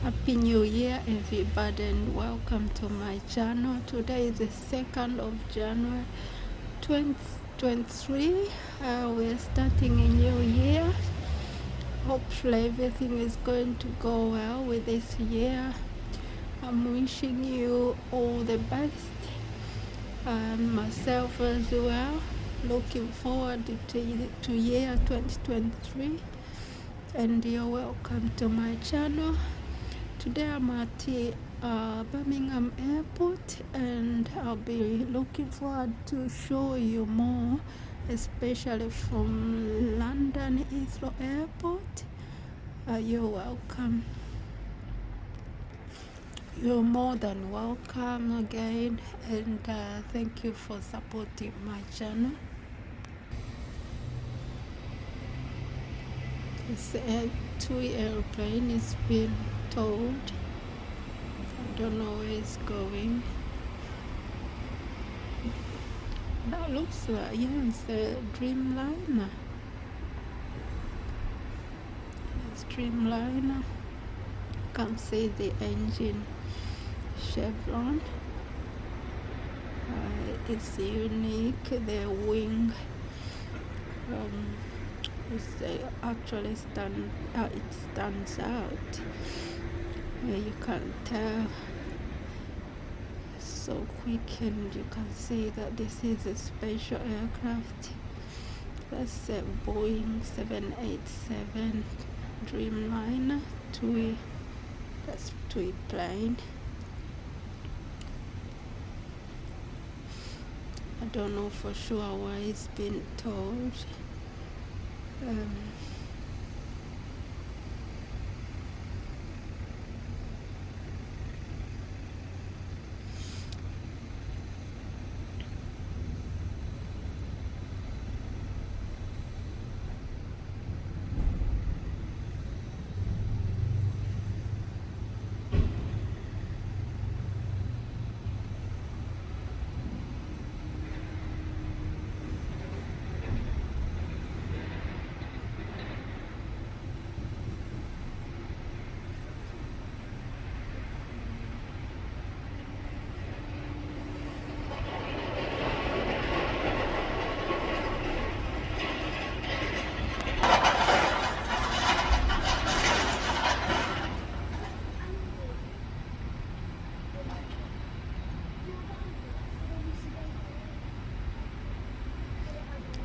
Happy New Year, everybody, and welcome to my channel. Today is the 2nd of January 2023. We're starting a new year. Hopefully, everything is going to go well with this year. I'm wishing you all the best, and myself as well. Looking forward to year 2023, and you're welcome to my channel. Today I'm at Birmingham Airport, and I'll be looking forward to show you more, especially from London Heathrow Airport. You're welcome. You're more than welcome again, and thank you for supporting my channel. This TUI airplane is being towed. I don't know where it's going. That looks like, yes, a Dreamliner. It's Dreamliner. You can see the engine chevron. It's unique. The wing actually it stands out. You can tell so quick, and you can see that this is a special aircraft. That's a Boeing 787 Dreamliner TUI. That's TUI plane. I don't know for sure why it's been towed.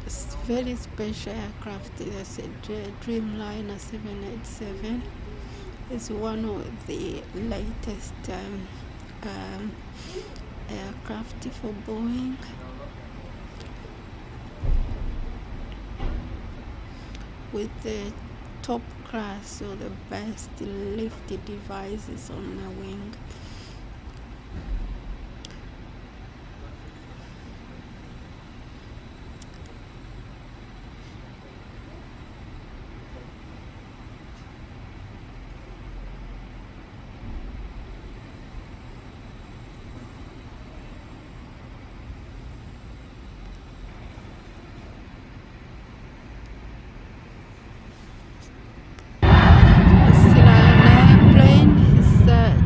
It's very special aircraft. There's a Dreamliner 787. It's one of the latest aircraft for Boeing. With the top class or the best lift devices on the wing.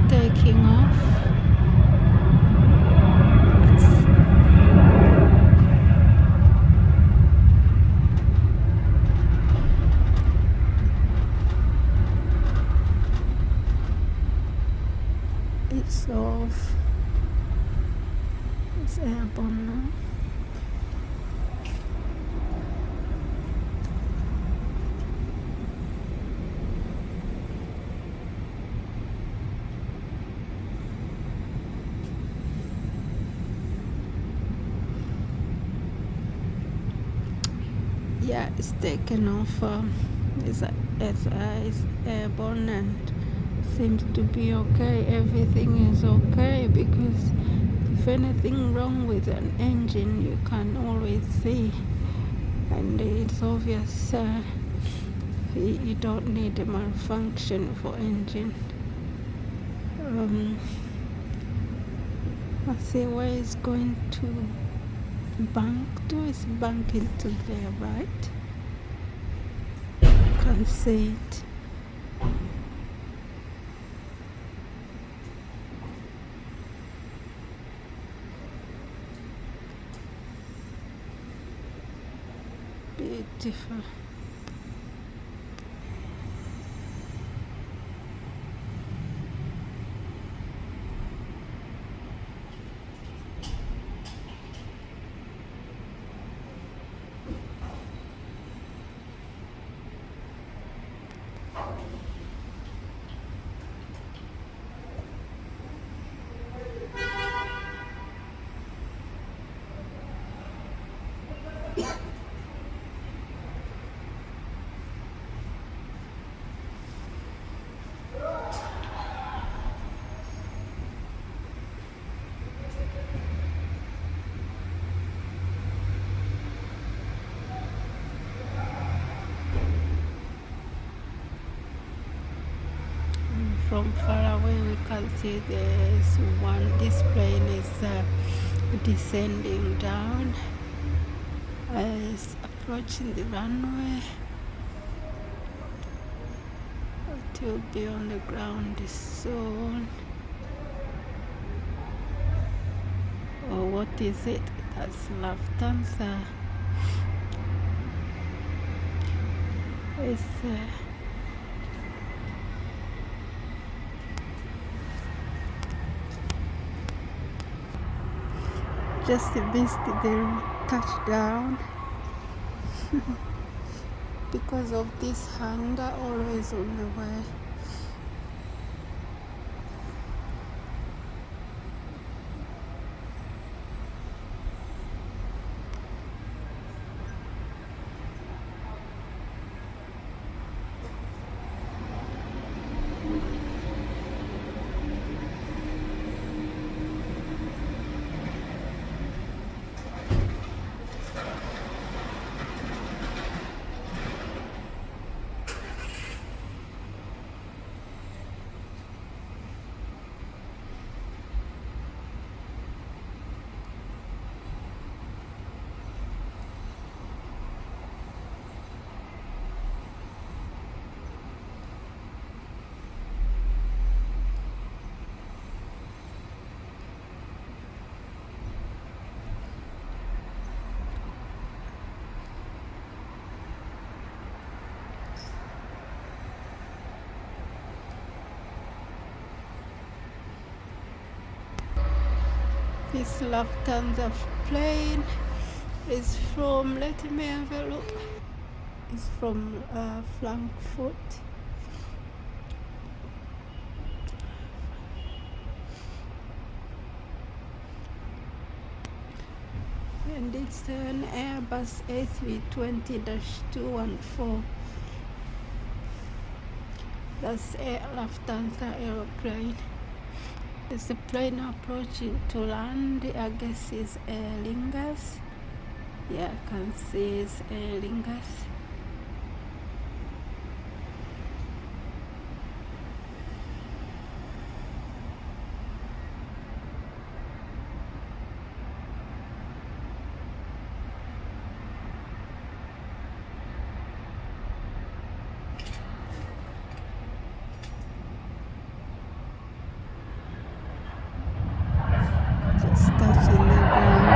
Taking off. It's off. It's airborne now. Yeah, it's taken off. It's airborne and seems to be okay. Everything is okay, because if anything wrong with an engine, you can always see, and it's obvious. You don't need a malfunction for engine. I see where it's going to bank to. It's banking to there, right? You can see it. beautiful. From far away we can see there's this plane is descending down. It's approaching the runway. It will be on the ground soon. Or what is it? That's Lufthansa. It's just missed the touchdown because of this hangar always on the way. This Lufthansa plane is from, let me have a look, it's from Frankfurt. And it's an Airbus A320-214. That's a Lufthansa aeroplane. There's a plane approaching to land. I guess it's Aer Lingus. Yeah, I can see it's Aer Lingus. Just touching the ground.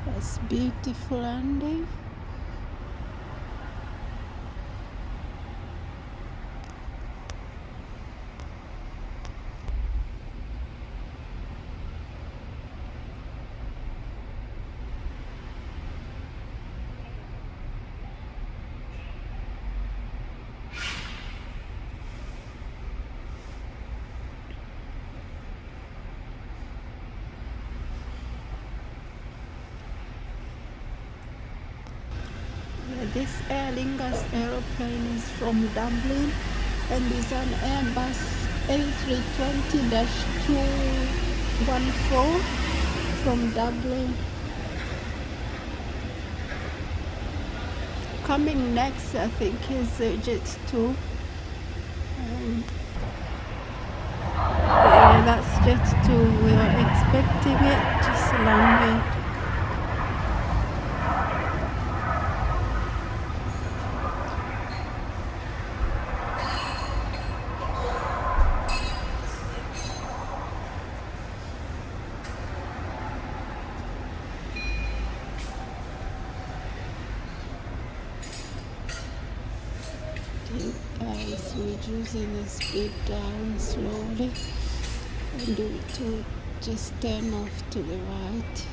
That's beautiful landing. This Aer Lingus aeroplane is from Dublin and is an Airbus A320-214 from Dublin. Coming next, I think, is Jet 2. Yeah, that's Jet 2. We are expecting it, just landed. reducing the speed down slowly, and it will just turn off to the right.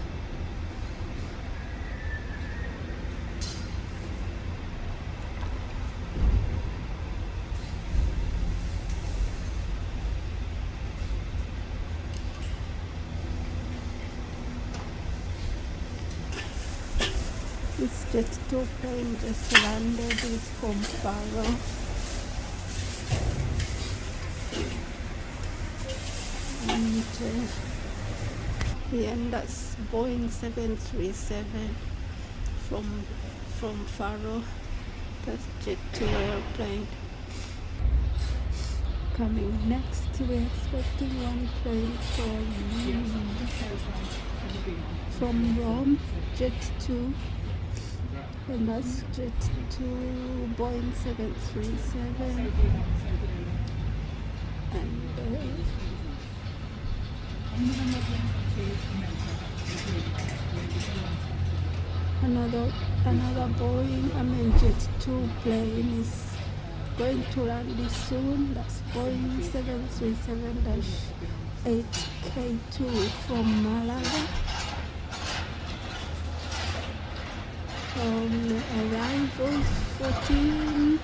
This Jet 2 plane just landed. It's from Faro. And that's Boeing 737 from Faro. That's Jet 2 airplane. Coming next, we're expecting one plane from Rome, Jet 2. And that's Jet 2 Boeing 737. And another Boeing, Jet 2 plane is going to land soon. That's Boeing 737-8K2 from Malaga. Arrivals 14:15.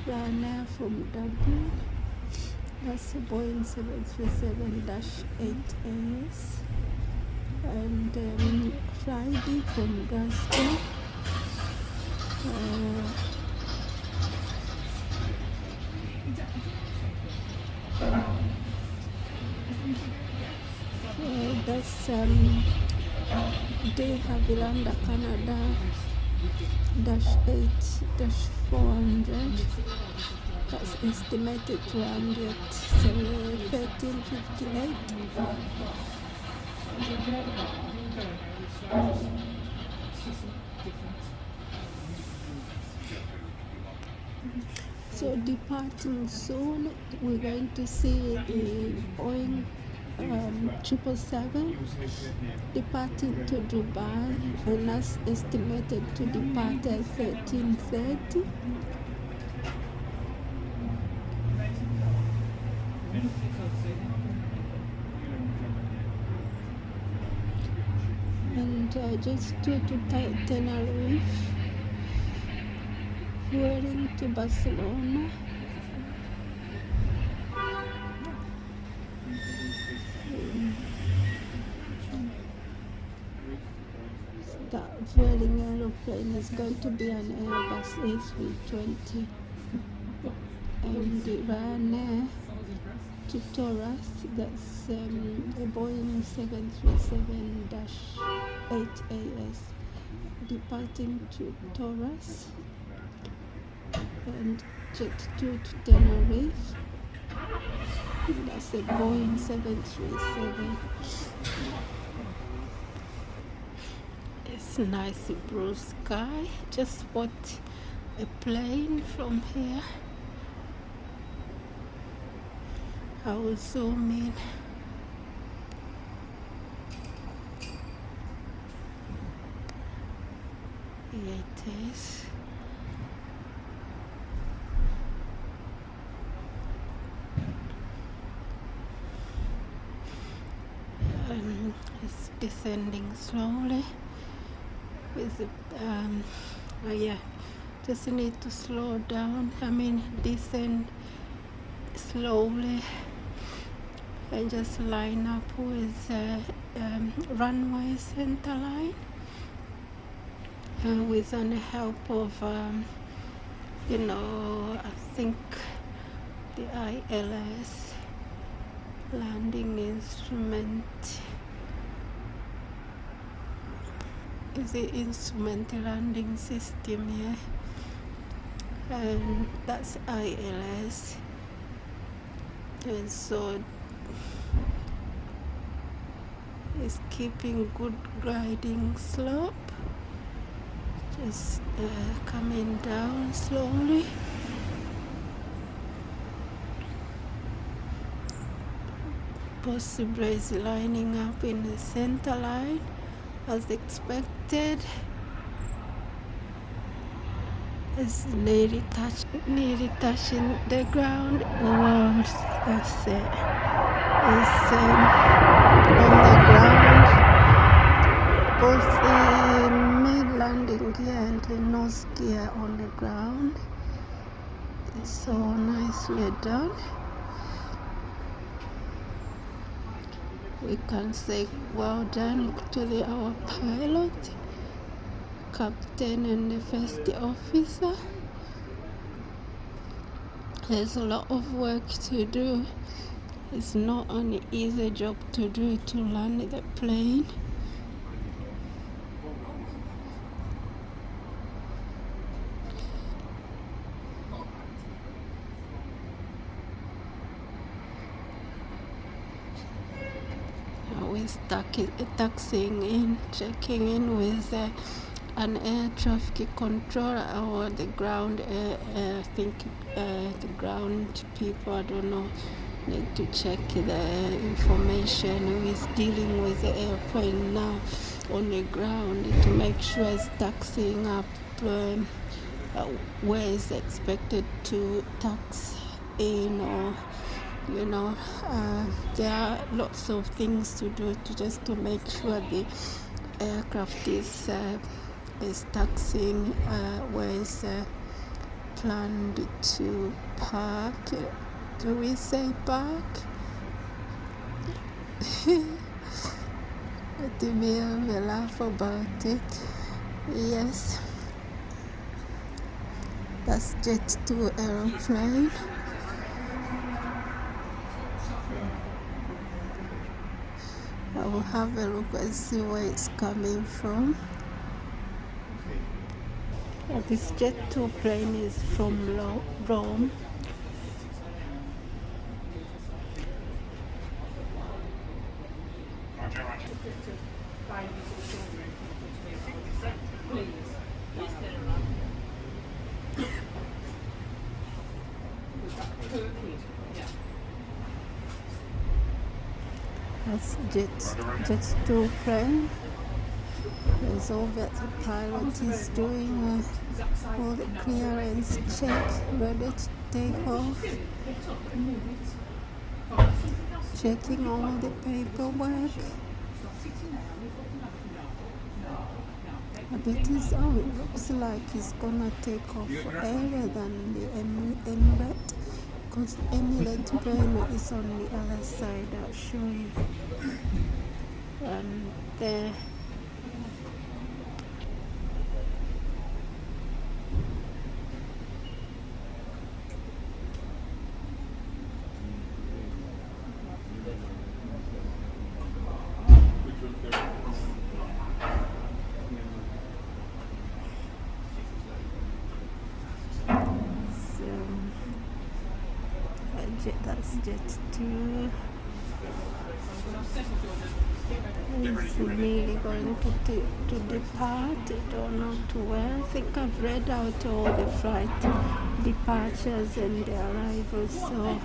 Ryanair from Dublin. That's Boeing 737-8AS. And Friday from Glasgow. That's De Havilland, Canada -8-400. That's estimated to land at 13:58. So departing soon, we're going to see the Boeing 777 departing to Dubai, and that's estimated to depart at 13:30. And just to Tenerife, heading to Barcelona. That Vueling aeroplane is going to be an Airbus A320, and the Ryanair to Taurus, that's a Boeing 737-8AS departing to Taurus, and Jet 2 to Tenerife, that's a Boeing 737. It's nice blue sky. Just spot a plane from here. I will zoom in. Here it is. It's descending slowly. Just need to slow down. Descend slowly and just line up with runway center line, with the help of I think the ILS landing instrument. Is the instrument landing system here, and that's ILS, and so it's keeping good gliding slope, just coming down slowly. Possibly is lining up in the center line as expected. It's nearly touching the ground. Wow, that's it. It's on the ground, both the main landing gear and the nose gear on the ground. It's so nicely done. We can say well done to our pilot, captain and the first officer. There's a lot of work to do. It's not an easy job to do, to land the plane. We're taxiing in, checking in with an air traffic controller or the ground I think the ground people, I don't know, need to check the information who is dealing with the airplane now on the ground to make sure it's taxiing up where it's expected to tax in, or there are lots of things to do to make sure the aircraft is taxiing where it's planned to park. Do we say park? Let me have a laugh about it. Yes, that's Jet 2 aeroplane. I will have a look and see where it's coming from. This Jet 2 plane is from Rome. That's Jet 2 plane. There's all that the pilot is doing all the clearance check, ready to take off, checking all the paperwork. But it looks like it's gonna take off earlier than the Emirates, because Emirates plane is on the other side. I'll show you. There. That's Jet 2. It's really going to depart. I don't know to where. I think I've read out all the flight departures and the arrivals, so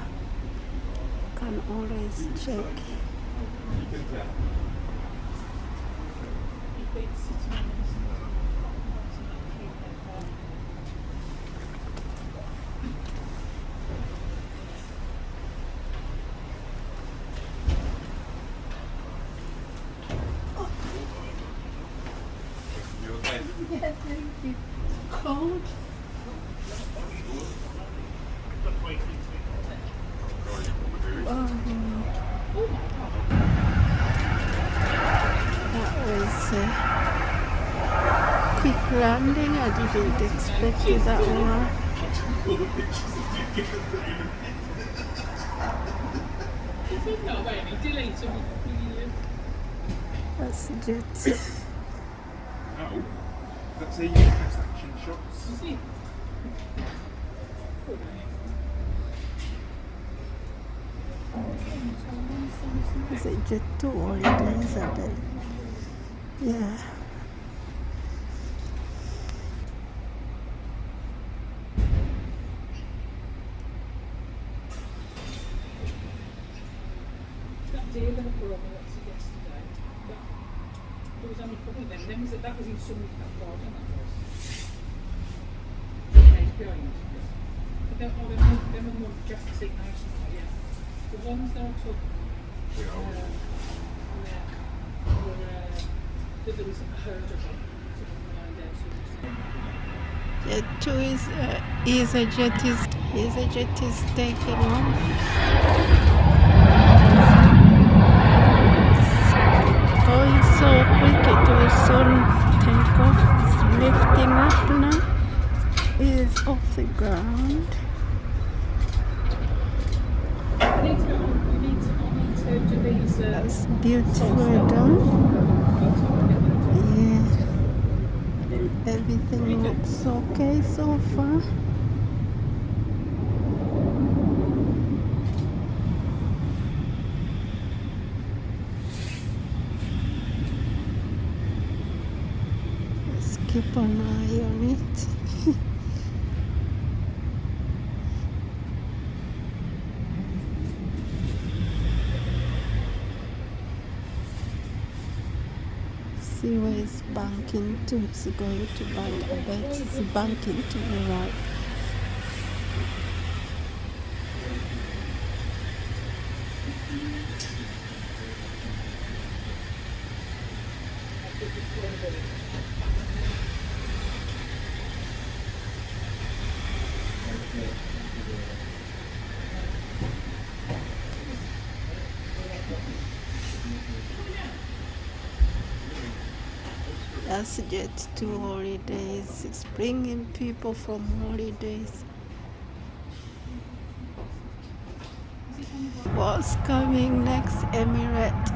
can always check. Yeah, thank you. Cold. That was a quick landing. I didn't expect it that one. That's Jet. No, that's a US action shot. Is it Jet 2 or it is a day? Yeah. That deal that I put on the yesterday, there was only a couple of them. That was in some that garden, that was. behind you. But them are not just to take nice and quiet. The ones that I took, where there was a herd of them, sort of lying there, sort of. The two EasyJet is taking off. It's going so quick, it will soon take off. It's lifting up now. It is off the ground. I need to do these. That's beautiful done. Yeah. Everything looks okay so far. Let's keep an eye on it. See where it's banking to. It's going to bank. I bet it's banking to the right. That's Jet2 holidays. It's bringing people from holidays. What's coming next? Emirates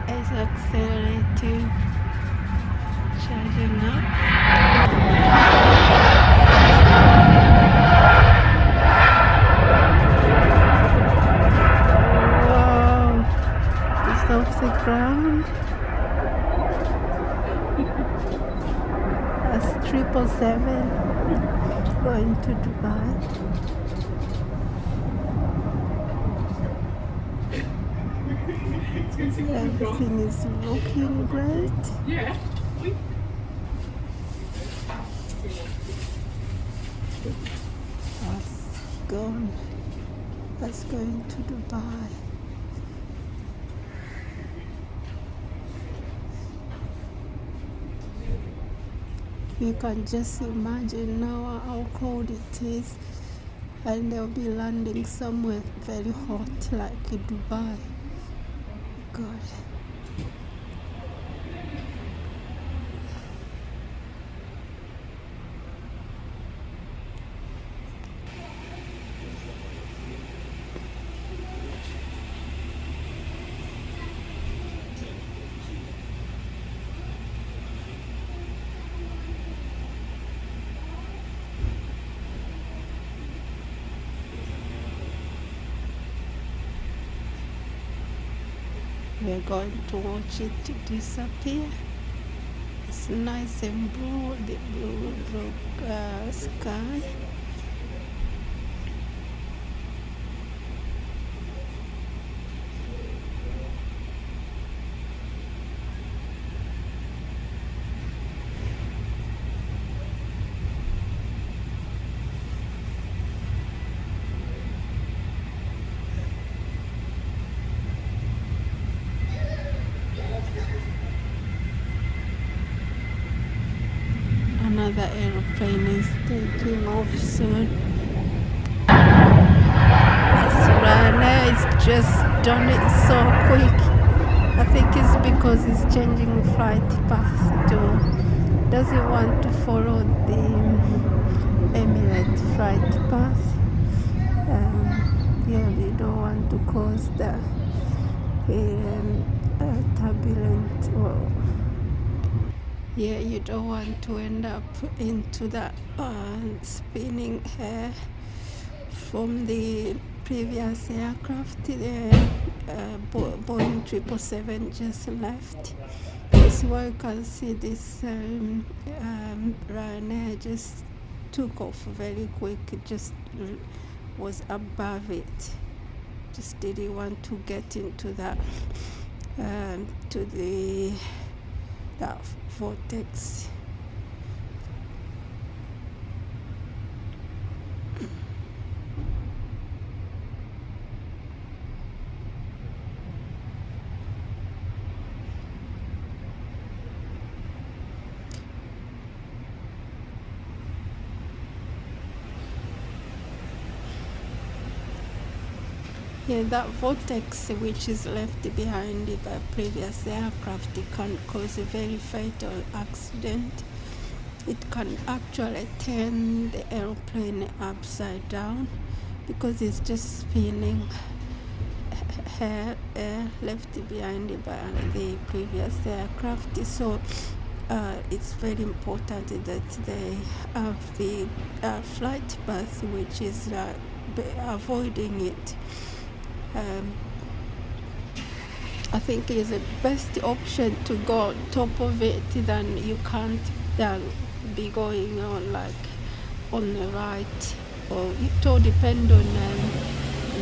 is accelerating, charging up. Wow, it's off the ground. That's 777 going to Dubai. Everything is looking great. Yeah. That's going to Dubai. You can just imagine now how cold it is, and they'll be landing somewhere very hot like in Dubai. God. We're going to watch it disappear. It's nice and blue, the blue sky. Another aeroplane is taking off soon. Ryanair is just done it so quick. I think it's because it's changing flight path to doesn't want to follow the Emirates flight path. Yeah, they don't want to cause the turbulent. Yeah, you don't want to end up into that spinning air from the previous aircraft. Boeing 777 just left. That's why you can see this Ryanair just took off very quick. It just was above it. Just didn't want to get into that that vortex. Yeah, that vortex which is left behind by previous aircraft, it can cause a very fatal accident. It can actually turn the aeroplane upside down because it's just spinning air left behind by the previous aircraft. So it's very important that they have the flight path which is avoiding it. I think is the best option to go on top of it. Then you can't be going on like on the right, or it all depends on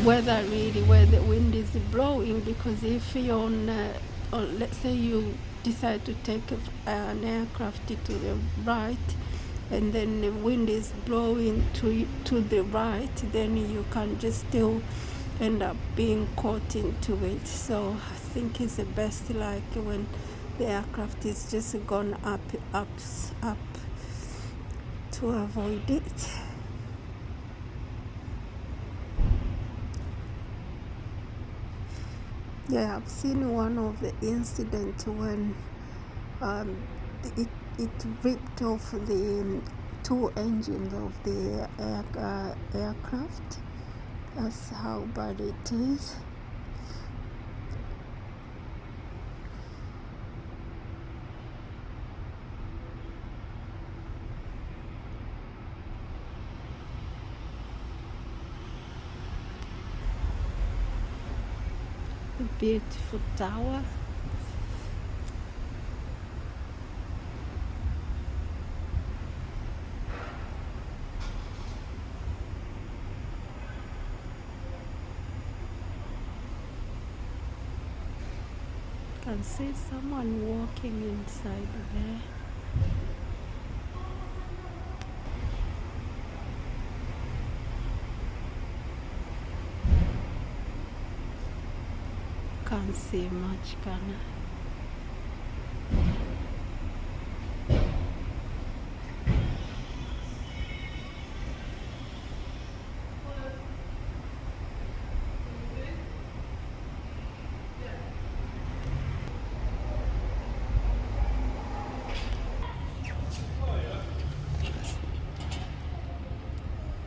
whether really where the wind is blowing. Because if you're on, or let's say you decide to take an aircraft to the right, and then the wind is blowing to the right, then you can just still end up being caught into it. So I think it's the best like when the aircraft is just gone up to avoid it. Yeah, I've seen one of the incidents when it ripped off the two engines of the aircraft. That's how bad it is. A beautiful tower. Can see someone walking inside there. Can't see much, can I?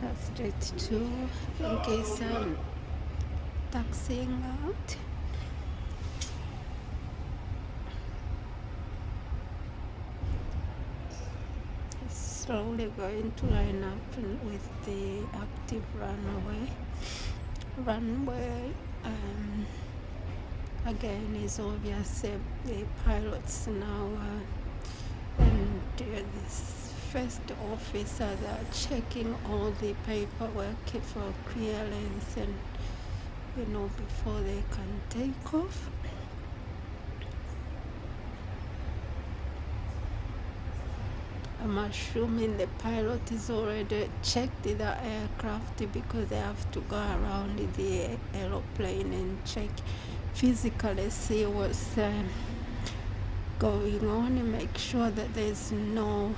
That's straight to, in case I'm taxiing out. Slowly going to line up with the active runway. Again, is obvious the pilots now and this first officers are checking all the paperwork for clearance, and before they can take off. I'm assuming the pilot is already checked the aircraft because they have to go around the aeroplane and check physically, see what's going on, and make sure that there's no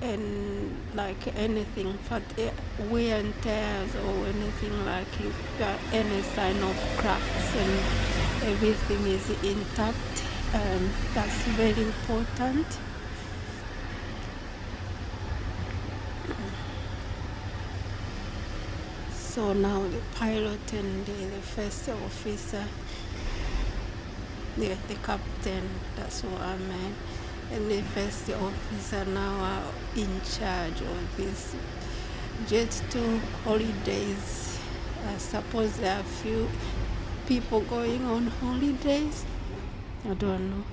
and like anything but wear and tears or anything like any sign of cracks, and everything is intact. That's very important. So now the pilot and the first officer, the captain, that's what I meant, and the first officer now are in charge of this Jet2 holidays. I suppose there are few people going on holidays. I don't know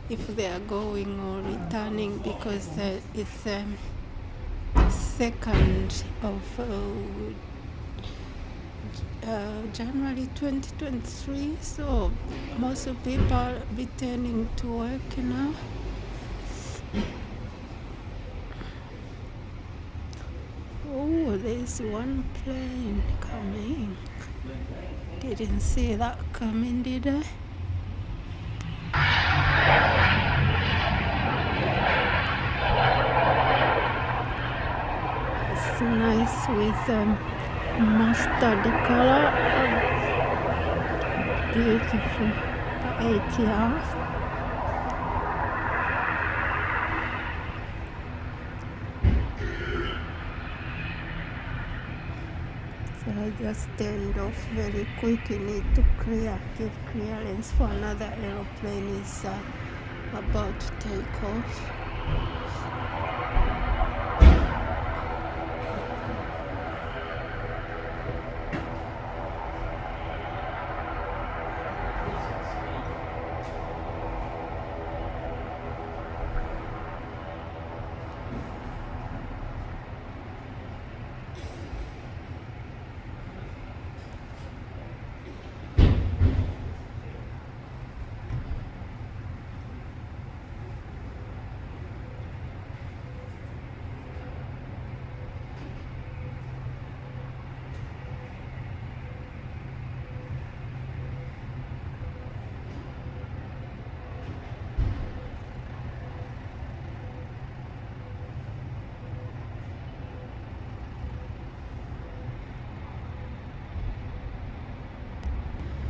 if they are going or returning, because it's 2nd of January 2023, so most of people are returning to work now. Oh, there's one plane coming. Didn't see that coming, did I? It's nice with mustardy color. Beautiful. The ATR. So I just turned off very quick. You need to give clearance for another aeroplane is about to take off.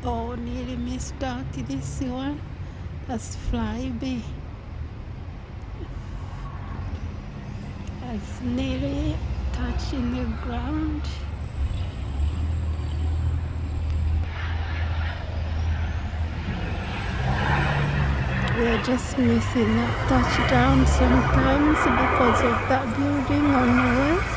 Oh, nearly missed out this one. That's Flybe. It's nearly touching the ground. We're just missing that touchdown sometimes because of that building on the way.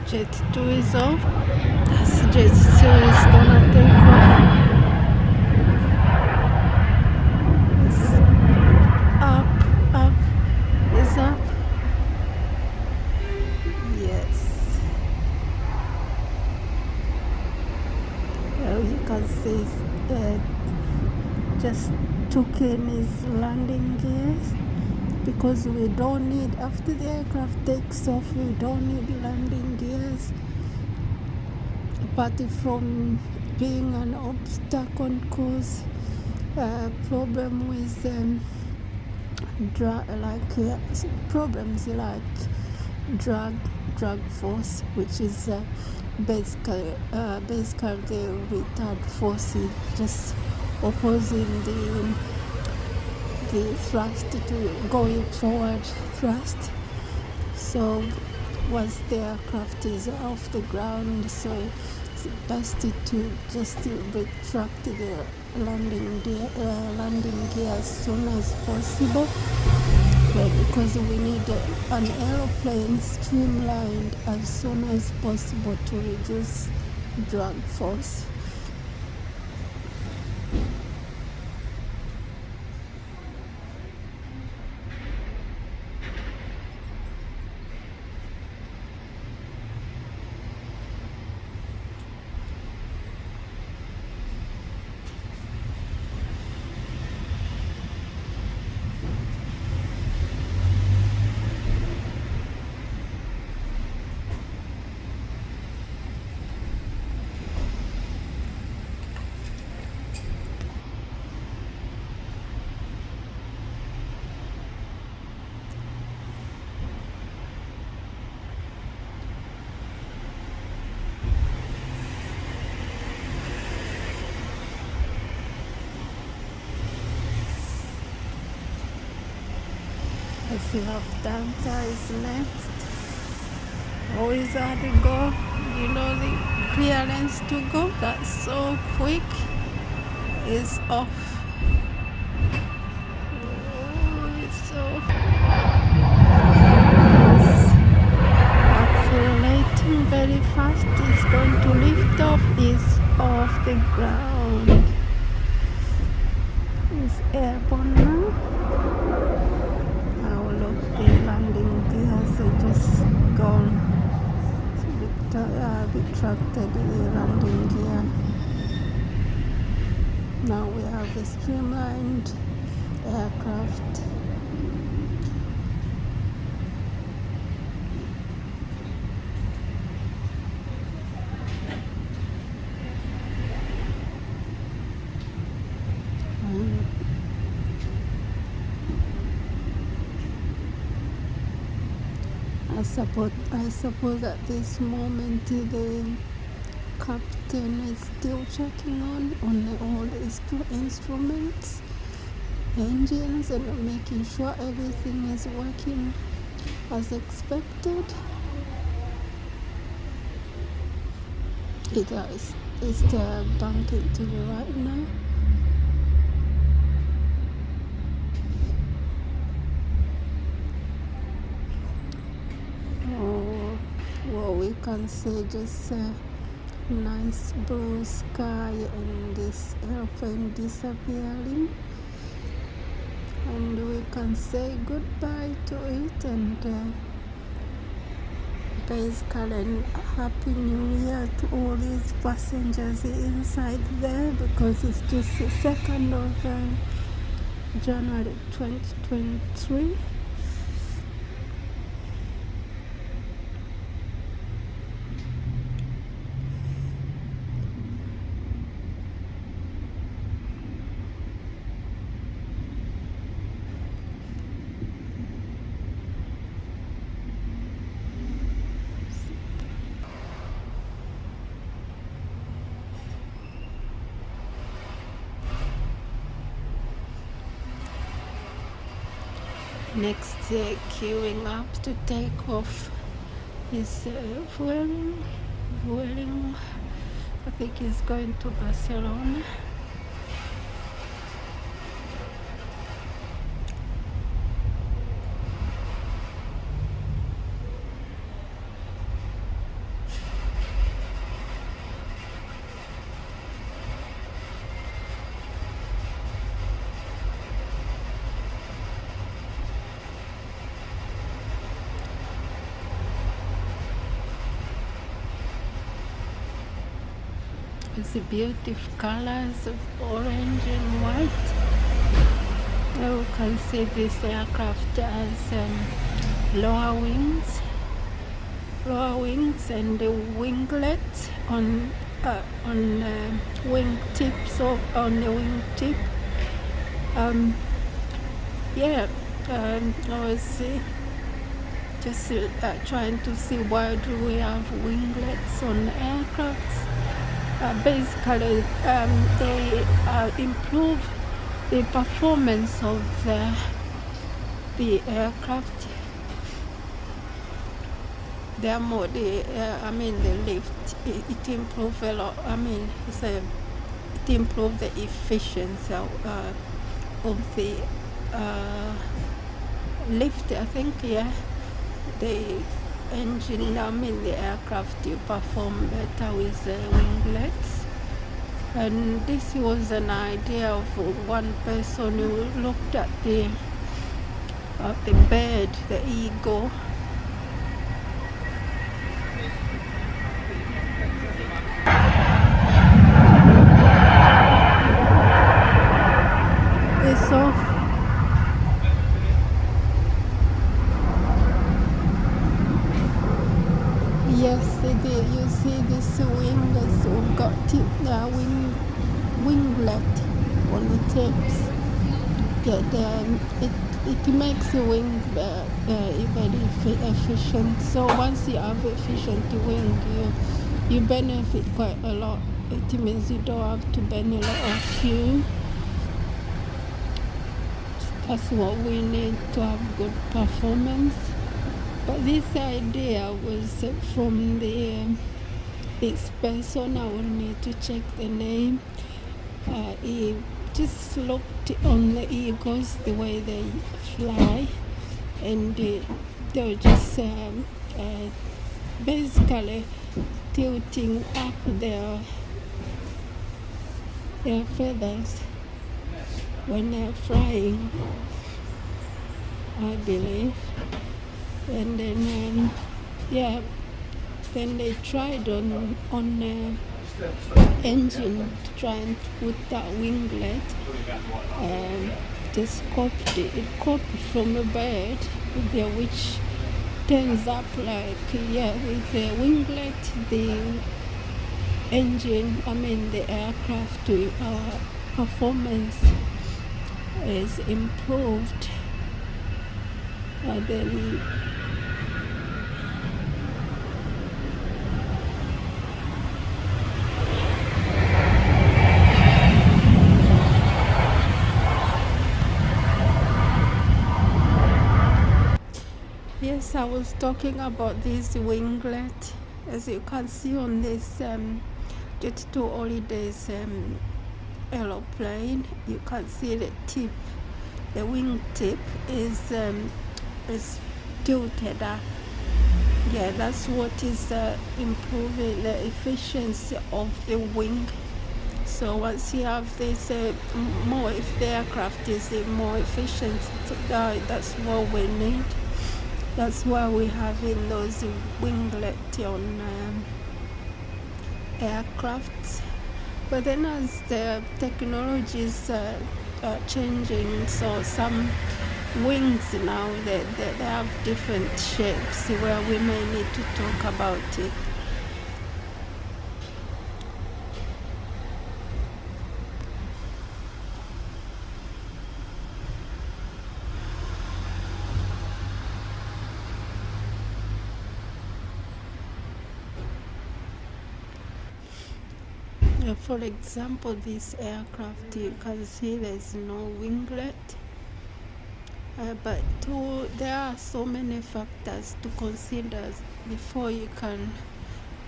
Jet 2 is off. That's Jet 2 is gonna take off. It's up, it's up. Yes. Well, you can see just took in his landing gears. Because we don't need, after the aircraft takes off, we don't need landing gears. Apart from being an obstacle on course, problem with problems like drag force, which is basically the retard force just opposing the thrust to going forward thrust. So once the aircraft is off the ground, so it's best to just retract the landing gear as soon as possible, because we need an aeroplane streamlined as soon as possible to reduce drag force. I see Lufthansa is next. Always had to go, the clearance to go. That's so quick. Is off. Oh, it's off. It's accelerating very fast. It's going to lift off. It's off the ground. It's airborne now. retracted the landing gear. Now we have a streamlined aircraft. I suppose at this moment the captain is still checking on all the instruments, engines, and making sure everything is working as expected. It's bunking to the right now. Well, we can see just a nice blue sky and this airplane disappearing, and we can say goodbye to it and basically happy new year to all these passengers inside there, because it's just the 2nd of January 2023. Next, queuing up to take off is Vueling. I think he's going to Barcelona. It's the beautiful colors of orange and white. Now you can see this aircraft has lower wings and the winglets on wing tips, or on the wing tip. I was just trying to see why do we have winglets on aircrafts. Basically, they improve the performance of the aircraft. The lift, it improves a lot. It improves the efficiency of the lift, I think. The engine, the aircraft, you perform better with winglets. And this was an idea of one person who looked at the bird, the eagle. It's off. Yes, you see this wing that's got winglet on the tips. It makes the wing very efficient. So once you have efficient wing, you benefit quite a lot. It means you don't have to burn a lot of fuel. That's what we need to have good performance. But this idea was from this person. I will need to check the name. He just looked on the eagles, the way they fly, and they were just basically tilting up their feathers when they're flying, I believe. And then Then they tried on engine to try and put that winglet. Just copied from a bird, which turns up like, with the winglet, the engine, the aircraft performance is improved. Then yes, I was talking about this winglet. As you can see on this Jet 2 Holidays aeroplane, you can see the tip, the wing tip is tilted up. Yeah, that's what is improving the efficiency of the wing. So once you have this more, if the aircraft is more efficient, that's what we need. That's why we have in those winglet on aircrafts. But then as the technology is changing, so some wings now they have different shapes where we may need to talk about it. For example, this aircraft, you can see there's no winglet, but there are so many factors to consider before you can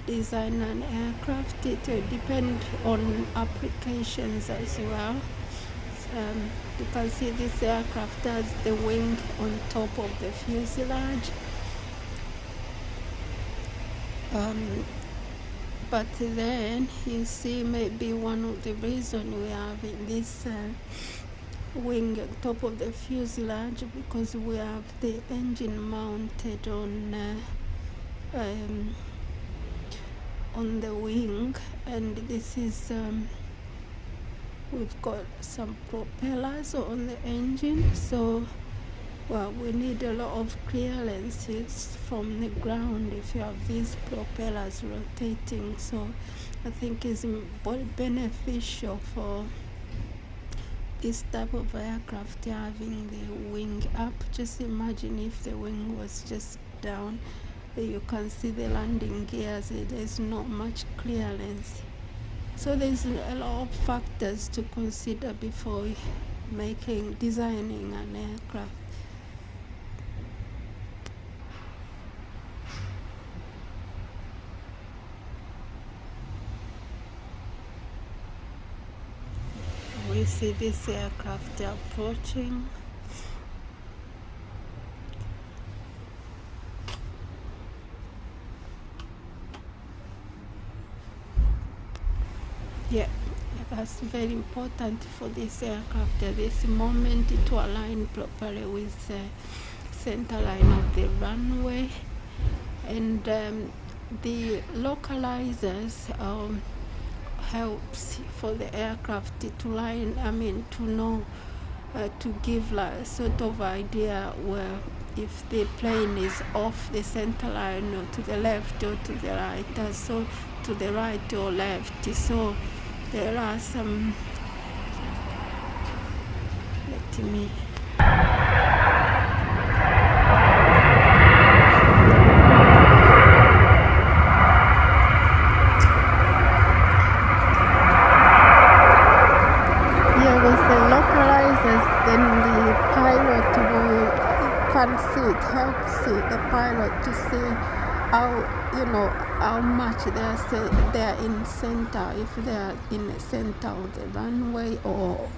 design an aircraft. It will depend on applications as well. You can see this aircraft has the wing on top of the fuselage. But then you see maybe one of the reasons we have in this wing on top of the fuselage, because we have the engine mounted on the wing, and this is we've got some propellers on the engine, so we need a lot of clearances from the ground if you have these propellers rotating. So I think it's beneficial for this type of aircraft having the wing up. Just imagine if the wing was just down. You can see the landing gears, there's not much clearance. So there's a lot of factors to consider before designing an aircraft. We see this aircraft approaching. Yeah, that's very important for this aircraft at this moment to align properly with the center line of the runway. And the localizers helps for the aircraft to line, to know, to give like sort of idea where if the plane is off the center line or to the left or to the right, so to the right or left. So there are some, let me then the pilot can see, it helps the pilot to see how much they're in center, if they're in the center of the runway or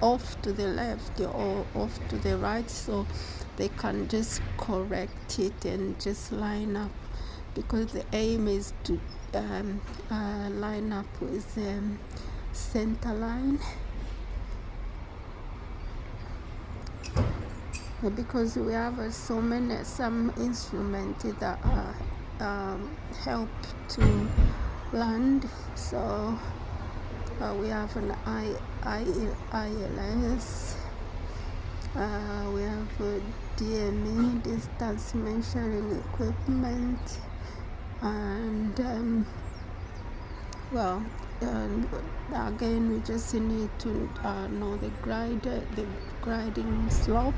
off to the left or off to the right, so they can just correct it and just line up, because the aim is to line up with the center line. Because we have some instruments that are help to land. So we have an ILS, we have a DME, distance measuring equipment, and again we just need to know the grading slope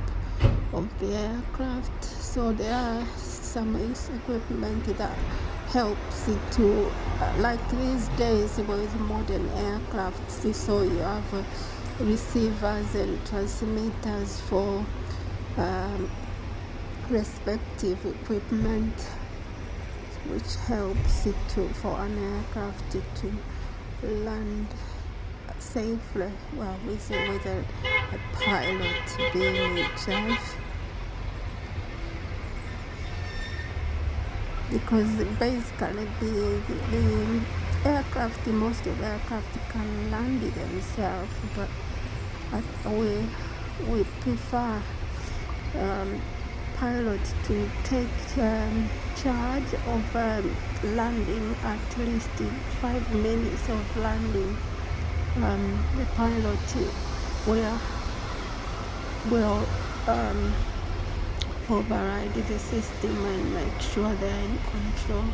of the aircraft. So there are some equipment that helps it to like these days with modern aircraft, so you have receivers and transmitters for respective equipment, which helps it for an aircraft to land safely, with a pilot being in charge. Because basically the aircraft, most of the aircraft can land themselves, but we prefer pilots to take charge of landing at least 5 minutes of landing. The pilot will override the system and make sure they're in control.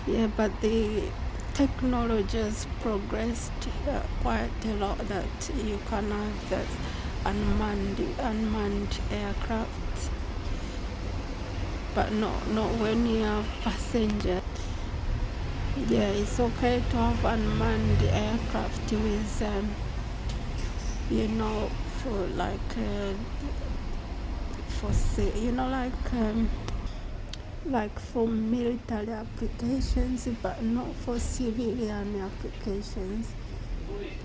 Yeah, but the technology has progressed quite a lot, that you can have that unmanned aircraft, but not when you have passengers. Yeah, it's okay to have unmanned aircraft with for like like for military applications, but not for civilian applications,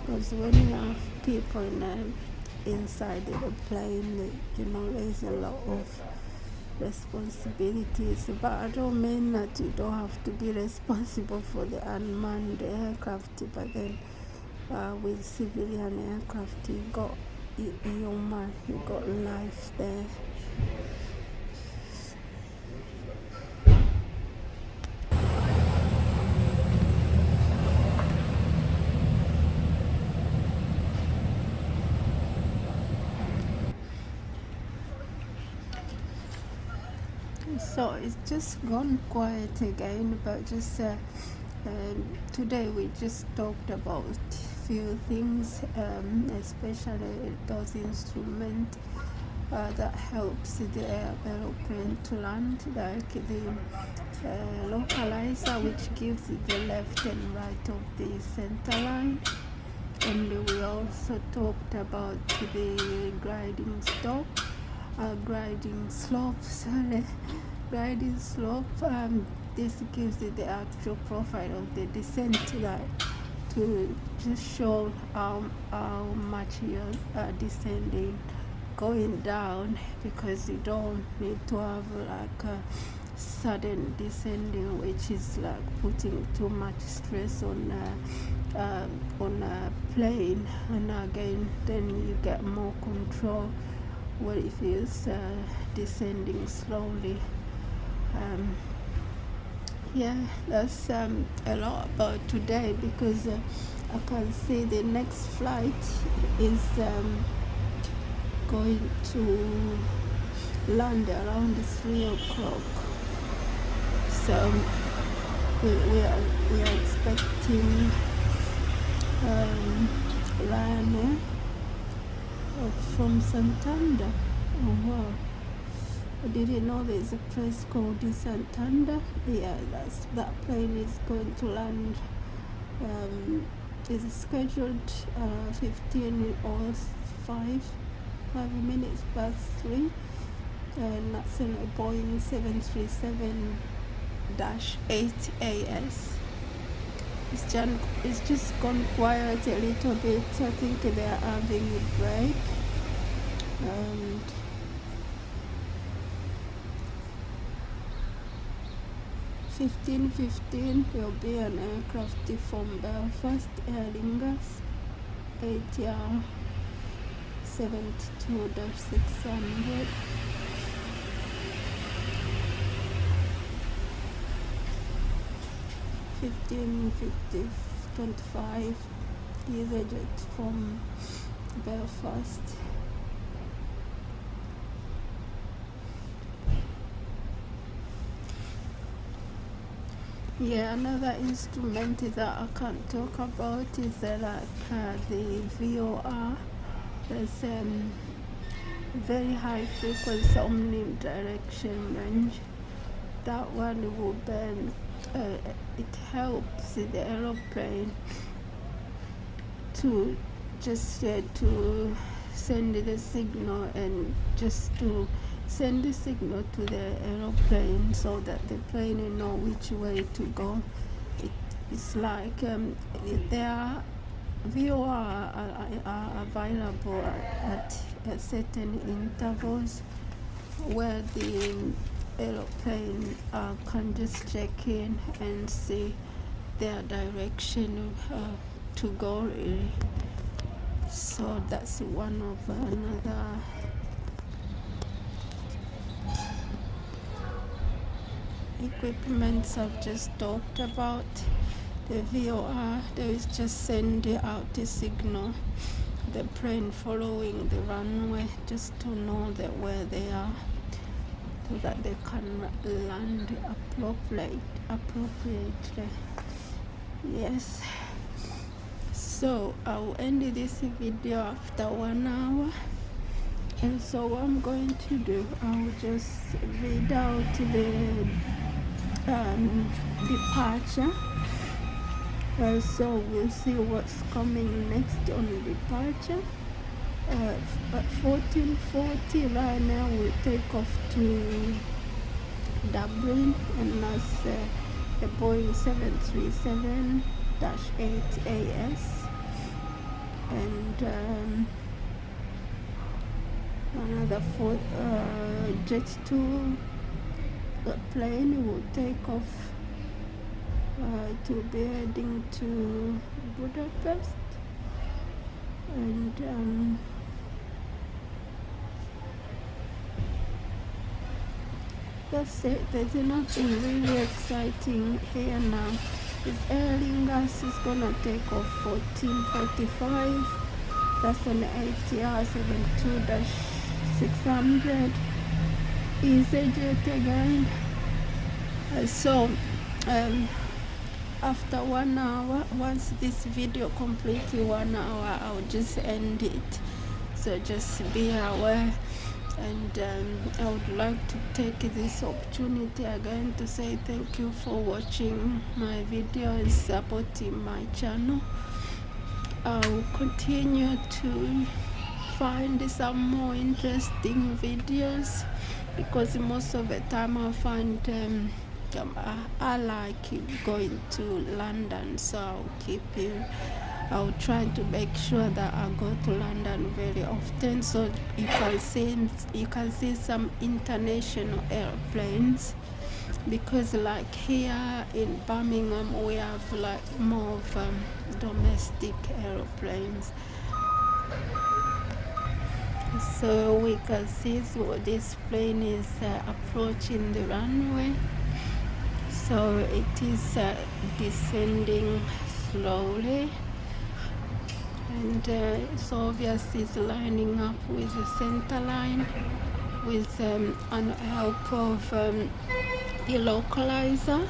because when you have people inside the plane, there's a lot of responsibilities. But I don't mean that you don't have to be responsible for the unmanned aircraft, but then with civilian aircraft, you got human, you got life there. So it's just gone quiet again, but just today we just talked about few things, especially those instruments that helps the aeroplane to land, like the localizer, which gives the left and right of the center line. And we also talked about the gliding slope. This gives the actual profile of the descent, to just show how much you're descending, going down, because you don't need to have like a sudden descending, which is like putting too much stress on a plane, and again then you get more control what if it's descending slowly. Yeah, that's a lot about today, because I can see the next flight is going to land around 3 o'clock. So we are expecting Ryanair from Santander. Oh wow, I didn't know there's a place called Santander. Yeah, that plane is going to land. It's scheduled 15 or 5 minutes past 3, and that's in a Boeing 737-8 AS. It's just gone quiet a little bit. I think they are having a break. And 15:15 there will be an aircraft from Belfast, Aer Lingus, ATR 72-600. $15.25 EasyJet from Belfast. Yeah, another instrument that I can't talk about is the VOR. There's very high frequency omnidirection range. That one will burn. It helps the aeroplane to just to send the signal, and just to send the signal to the aeroplane so that the plane will know which way to go. It's like their VOR are available at certain intervals where the aeroplane can just check in and see their direction to go, really. So that's one of another equipments I've just talked about. The VOR, they will just send out a signal, the plane following the runway, just to know that where they are, so that they can land appropriately. Yes. So I'll end this video after 1 hour. And so what I'm going to do, I'll just read out the departure. So we'll see what's coming next on departure. At 14:40 right now we'll take off to Dublin, and that's a Boeing 737-8AS. And another Jet2 plane will take off to be heading to Budapest. And that's it. There's nothing really exciting here now. This Aer Lingus is gonna take off 14:45. That's an ATR 72-600 EasyJet again. So after 1 hour, once this video completes 1 hour, I'll just end it. So just be aware. And I would like to take this opportunity again to say thank you for watching my video and supporting my channel. I'll continue to find some more interesting videos, because most of the time I find I like going to London, so I'll try to make sure that I go to London very often, so you can see some international airplanes, because like here in Birmingham we have like more of domestic airplanes. So we can see this plane is approaching the runway. So it is descending slowly, and it's obvious it's lining up with the center line with an help of a localizer.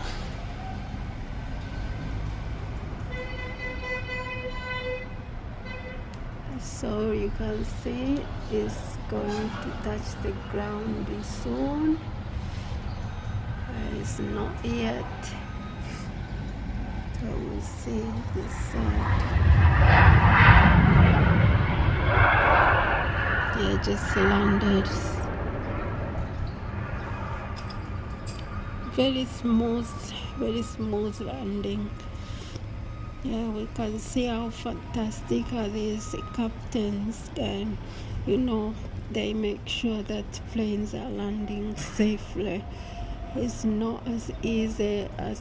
So you can see it's going to touch the ground soon. It's not yet. So we'll see this side. Yeah, just landed. Very smooth landing. Yeah, we can see how fantastic are these captains, and they make sure that planes are landing safely. It's not as easy as,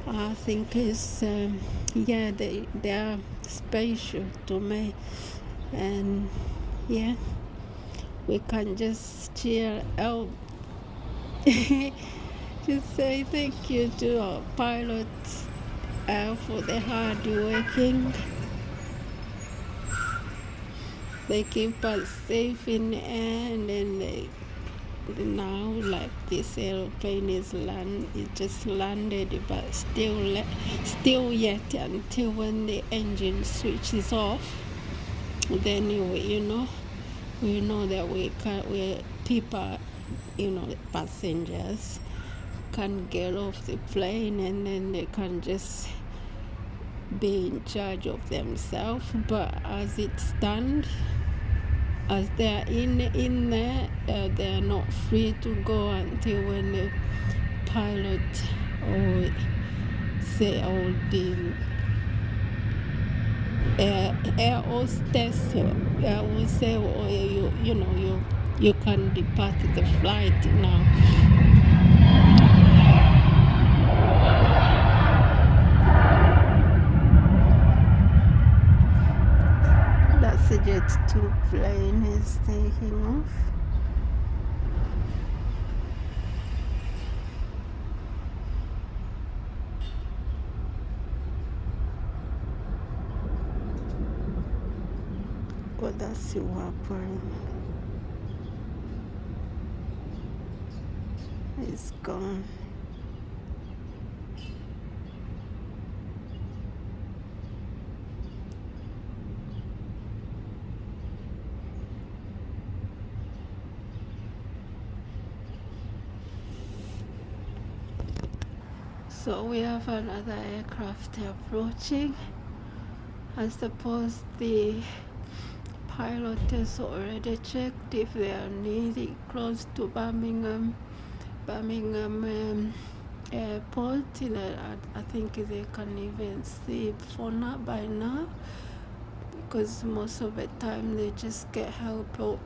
I think it's yeah, they are special to me, and yeah, we can just cheer out. Just say thank you to our pilots for the hard working. They keep us safe in the air, and then now like this airplane it just landed, but still yet until when the engine switches off, then we know that we people, the passengers can get off the plane, and then they can just be in charge of themselves. But as it stands, as they're in there, they're not free to go until when the pilot or the air hostess will say, oh, you can depart the flight now. That's the Jet 2 plane is taking off. Well, that's evaporating. It's gone. So we have another aircraft approaching. I suppose the pilot has already checked if they are nearly close to Birmingham airport. I think they can even see by now, because most of the time they just get help from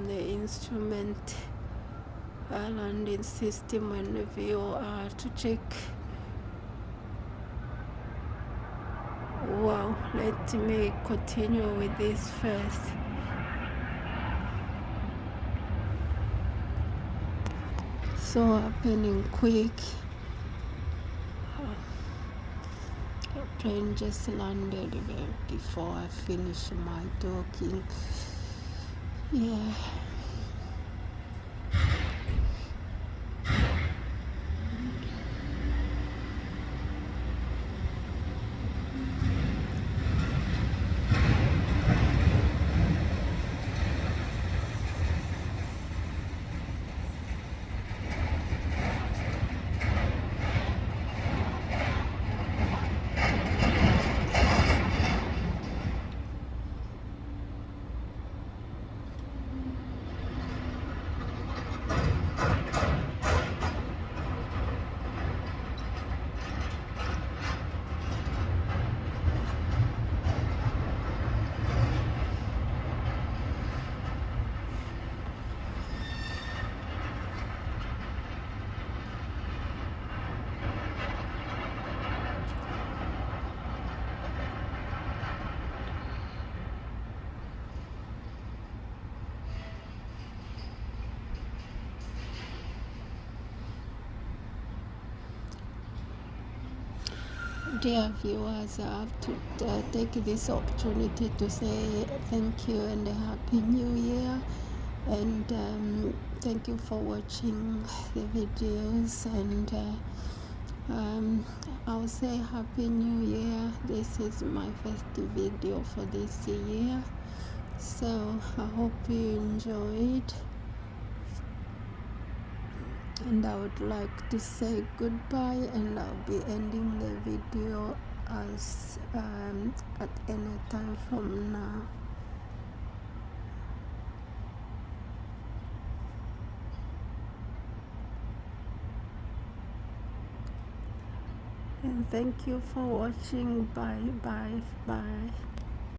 the instrument landing system and the VOR to check. Wow, let me continue with this first. So happening quick. Plane just landed before I finish my talking. Yeah. Dear viewers, I have to take this opportunity to say thank you and a happy new year, and thank you for watching the videos, and I'll say happy new year. This is my first video for this year, so I hope you enjoyed. And I would like to say goodbye, and I'll be ending the video as at any time from now. And thank you for watching. Bye.